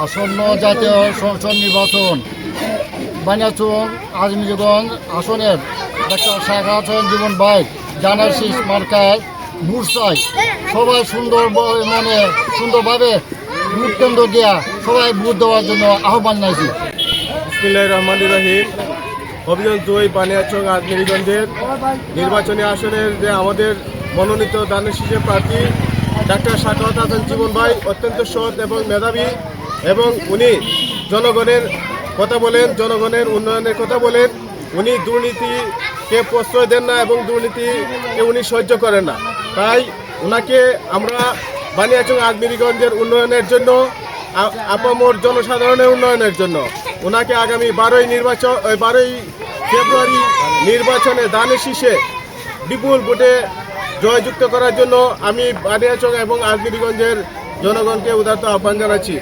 আসন্ন জাতীয় সংসদ নির্বাচন বানিয়াচং আজমিরগঞ্জ আসনের ডক্টর শেখ হাসিনা জীবন ভাই জানার শীষ মার্কায় ভোট চাই। সবাই মানে সুন্দরভাবে ভোট কেন্দ্র গিয়া সবাই ভোট দেওয়ার জন্য আহ্বান জানাইছি। বিসমিল্লাহির রহমানির রহিম। হবিগঞ্জ 2 বানিয়াচং আজমিরগঞ্জের নির্বাচনী আসনের যে আমাদের মনোনীত দানের শীষের প্রার্থী ডাক্তার শেখ হাসিনা জীবন ভাই অত্যন্ত সৎ এবং মেধাবী, এবং উনি জনগণের কথা বলেন, জনগণের উন্নয়নের কথা বলেন। উনি দুর্নীতিকে প্রশ্রয় দেন না এবং দুর্নীতিকে উনি সহ্য করেন না। তাই ওনাকে আমরা বানিয়াচং আজমিরগঞ্জের উন্নয়নের জন্য, আপামর জনসাধারণের উন্নয়নের জন্য ওনাকে আগামী 12ই ফেব্রুয়ারি নির্বাচনে দানের শীষে বিপুল ভোটে জয়যুক্ত করার জন্য আমি বানিয়াচং এবং আজমিরগঞ্জের জনগণকে উদাত্ত আহ্বান জানাচ্ছি।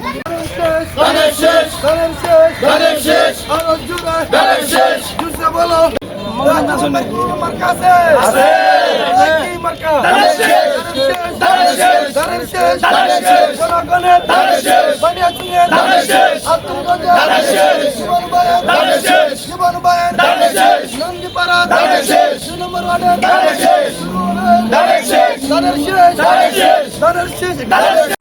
জীবন